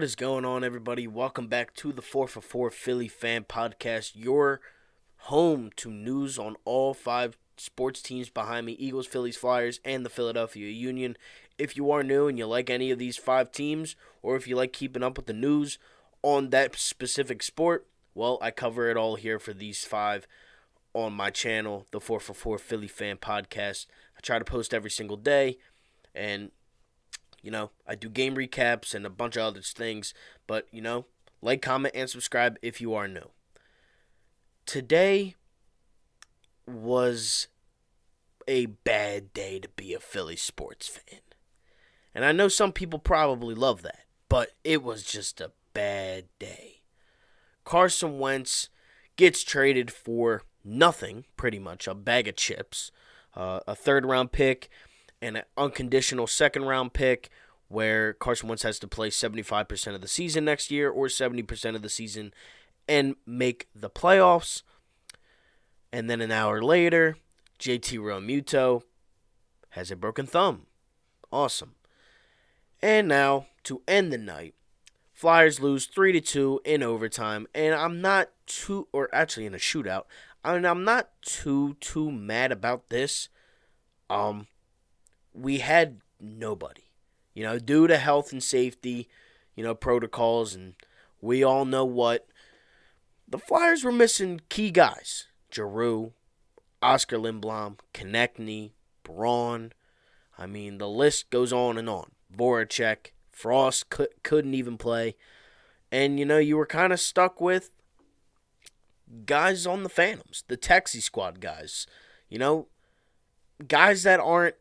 is going on, everybody? Welcome back to the 4 for 4 Philly Fan Podcast, your home to news on all five sports teams behind me, Eagles, Phillies, Flyers, and the Philadelphia Union. If you are new and you like any of these five teams, or if you like keeping up with the news on that specific sport, well, I cover it all here for these five on my channel, the 4 for 4 Philly Fan Podcast. I try to post every single day, and I do game recaps and a bunch of other things, but, like, comment, and subscribe if you are new. Today was a bad day to be a Philly sports fan. And I know some people probably love that, but it was just a bad day. Carson Wentz gets traded for nothing, pretty much, a bag of chips, a third-round pick, and an unconditional second-round pick where Carson Wentz has to play 75% of the season next year or 70% of the season and make the playoffs. And then an hour later, JT Realmuto has a broken thumb. Awesome. And now, to end the night, Flyers lose 3-2 in overtime, and I'm not too, or actually in a shootout, I'm not too mad about this. We had nobody, due to health and safety, protocols, and we all know what. The Flyers were missing key guys. Giroux, Oscar Lindblom, Konechny, Braun. I mean, the list goes on and on. Voracek, Frost couldn't even play. And, you were kind of stuck with guys on the Phantoms, the taxi squad guys. Guys that aren't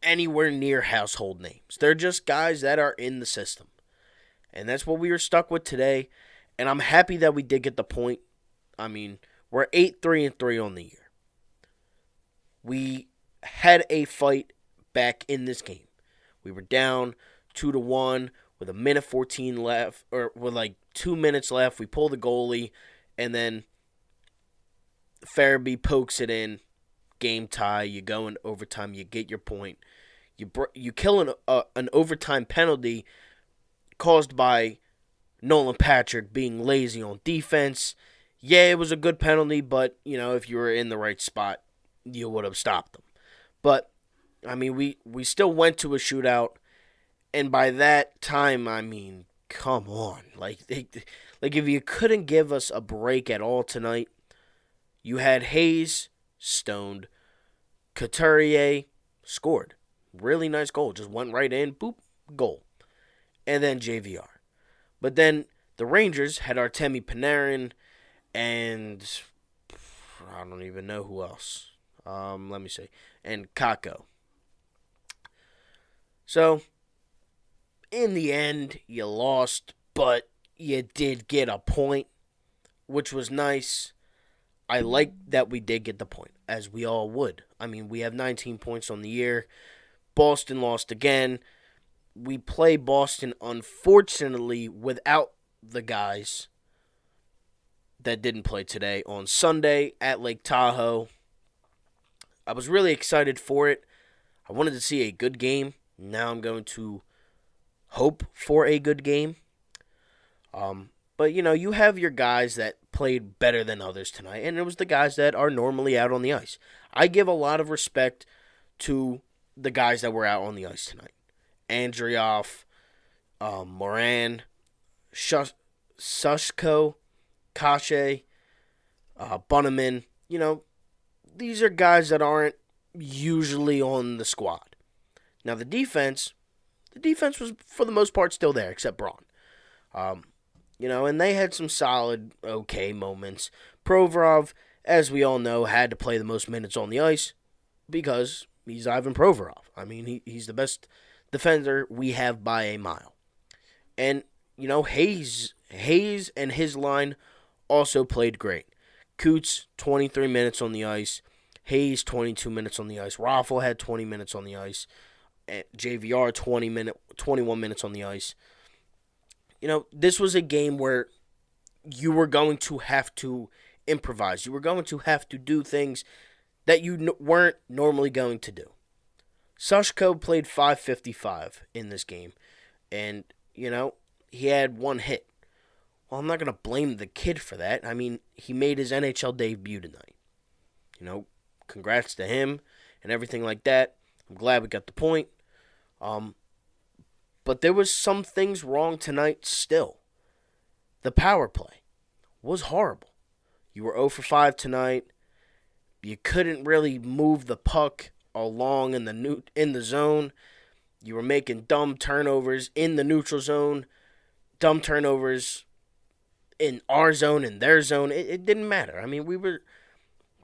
anywhere near household names. They're just guys that are in the system. And that's what we were stuck with today. And I'm happy that we did get the point. I mean, we're 8-3-3 on the year. We had a fight back in this game. We were down 2-1 with a minute 14 left, or with like 2 minutes left. We pull the goalie, and then Farabee pokes it in. Game tie. You go in overtime. You get your point. You kill an overtime penalty caused by Nolan Patrick being lazy on defense. Yeah, it was a good penalty, but, if you were in the right spot, you would have stopped them. But, I mean, we still went to a shootout, and by that time, I mean, come on. Like if you couldn't give us a break at all tonight, you had Hayes stoned. Couturier scored. Really nice goal. Just went right in. Boop. Goal. And then JVR. But then the Rangers had Artemi Panarin and I don't even know who else. Let me see. And Kako. So, in the end, you lost, but you did get a point, which was nice. I like that we did get the point, as we all would. I mean, we have 19 points on the year. Boston lost again. We play Boston, unfortunately, without the guys that didn't play today on Sunday at Lake Tahoe. I was really excited for it. I wanted to see a good game. Now I'm going to hope for a good game. But, you have your guys that played better than others tonight, and it was the guys that are normally out on the ice. I give a lot of respect to the guys that were out on the ice tonight. Andrioff, Moran, Sushko, Kashe, Bunneman. These are guys that aren't usually on the squad. Now, the defense was, for the most part, still there, except Braun. And they had some solid, okay moments. Provorov, as we all know, had to play the most minutes on the ice because he's Ivan Provorov. I mean, he's the best defender we have by a mile. And, Hayes and his line also played great. Coots, 23 minutes on the ice. Hayes, 22 minutes on the ice. Raffle had 20 minutes on the ice. JVR, 21 minutes on the ice. This was a game where you were going to have to improvise. You were going to have to do things that you weren't normally going to do. Sushko played .555 in this game. And, he had one hit. Well, I'm not going to blame the kid for that. I mean, he made his NHL debut tonight. Congrats to him and everything like that. I'm glad we got the point. But there was some things wrong tonight still. The power play was horrible. You were 0 for 5 tonight. You couldn't really move the puck along in the zone. You were making dumb turnovers in the neutral zone, dumb turnovers in our zone, in their zone. It didn't matter. I mean,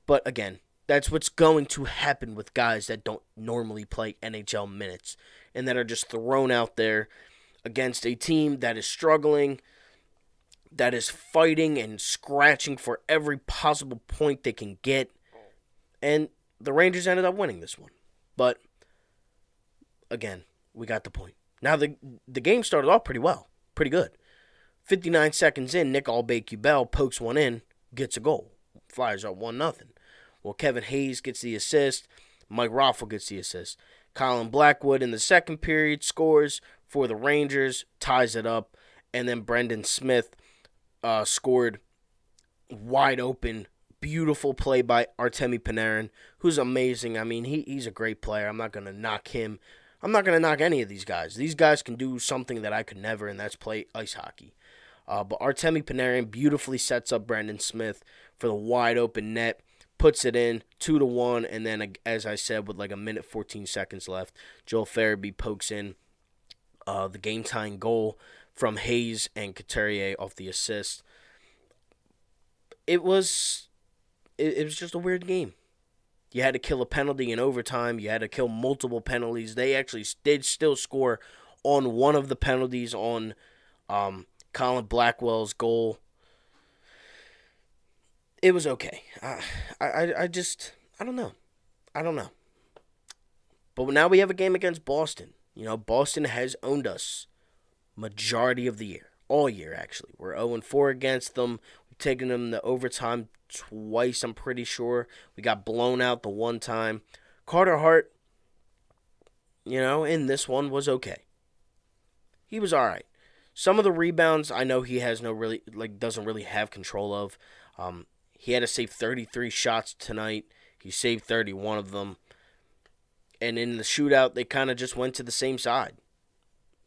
but again, that's what's going to happen with guys that don't normally play NHL minutes and that are just thrown out there against a team that is struggling, that is fighting and scratching for every possible point they can get. And the Rangers ended up winning this one. But, again, we got the point. Now, the game started off pretty well. Pretty good. 59 seconds in, Nick Aubé-Kubel pokes one in, gets a goal. Flyers up 1-0. Well, Kevin Hayes gets the assist. Mike Raffl gets the assist. Colin Blackwood in the second period scores for the Rangers, ties it up. And then Brendan Smith scored wide open. Beautiful play by Artemi Panarin, who's amazing. I mean, he's a great player. I'm not going to knock him. I'm not going to knock any of these guys. These guys can do something that I could never, and that's play ice hockey. But Artemi Panarin beautifully sets up Brendan Smith for the wide open net, puts it in 2-1, and then, as I said, with like a minute 14 seconds left, Joel Farabee pokes in the game-tying goal from Hayes and Couturier off the assist. It was just a weird game. You had to kill a penalty in overtime. You had to kill multiple penalties. They actually did still score on one of the penalties on Colin Blackwell's goal. It was okay. I don't know. I don't know. But now we have a game against Boston. Boston has owned us majority of the year. All year, actually. We're 0-4 against them. We've taken them to overtime twice, I'm pretty sure. We got blown out the one time. Carter Hart, in this one was okay. He was all right. Some of the rebounds, I know he has doesn't really have control of. He had to save 33 shots tonight. He saved 31 of them. And in the shootout, they kind of just went to the same side.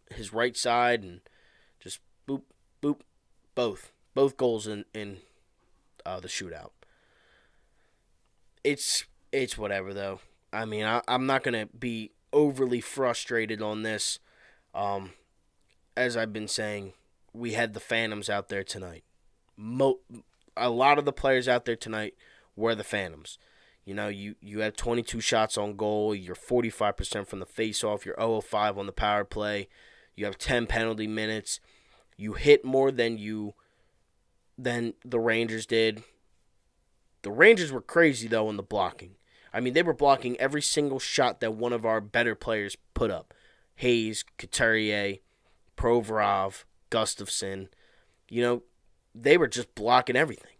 His right side, and just boop, boop, both. Both goals in the shootout. It's whatever, though. I mean, I'm not going to be overly frustrated on this. As I've been saying, we had the Phantoms out there tonight. A lot of the players out there tonight were the Phantoms. You had 22 shots on goal. You're 45% from the face-off. You're 0-5 on the power play. You have 10 penalty minutes. You hit more than the Rangers did. The Rangers were crazy, though, in the blocking. I mean, they were blocking every single shot that one of our better players put up. Hayes, Couturier, Provorov, Gustafsson. They were just blocking everything.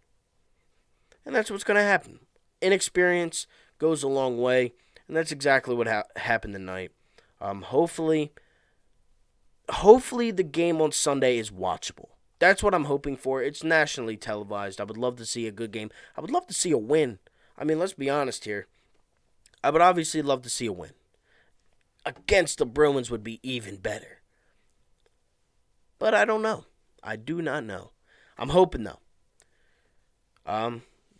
And that's what's going to happen. Inexperience goes a long way, and that's exactly what happened tonight. Hopefully the game on Sunday is watchable. That's what I'm hoping for. It's nationally televised. I would love to see a good game. I would love to see a win. I mean, let's be honest here. I would obviously love to see a win. Against the Bruins would be even better. But I don't know. I do not know. I'm hoping, though.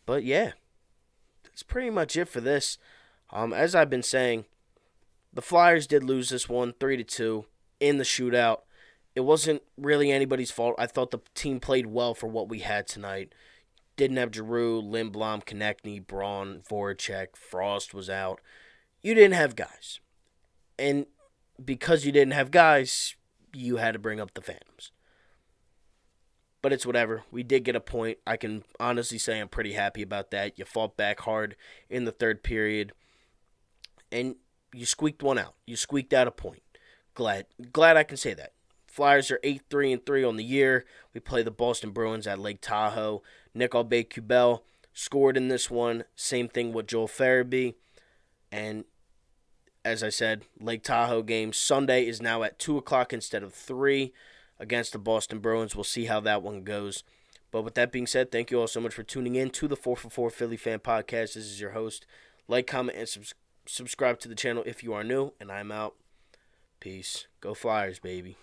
But yeah. That's pretty much it for this. As I've been saying, the Flyers did lose this one 3-2 in the shootout. It wasn't really anybody's fault. I thought the team played well for what we had tonight. Didn't have Giroux, Lindblom, Konechny, Braun, Voracek, Frost was out. You didn't have guys. And because you didn't have guys, you had to bring up the Phantoms. But it's whatever. We did get a point. I can honestly say I'm pretty happy about that. You fought back hard in the third period. And you squeaked one out. You squeaked out a point. Glad I can say that. Flyers are 8-3-3 on the year. We play the Boston Bruins at Lake Tahoe. Nick Aubé-Kubel scored in this one. Same thing with Joel Farabee. And as I said, Lake Tahoe game Sunday is now at 2 o'clock instead of 3. against the Boston Bruins. We'll see how that one goes. But with that being said, thank you all so much for tuning in to the 4for4 Philly Fan Podcast. This is your host. Like, comment, and subscribe to the channel if you are new. And I'm out. Peace. Go Flyers, baby.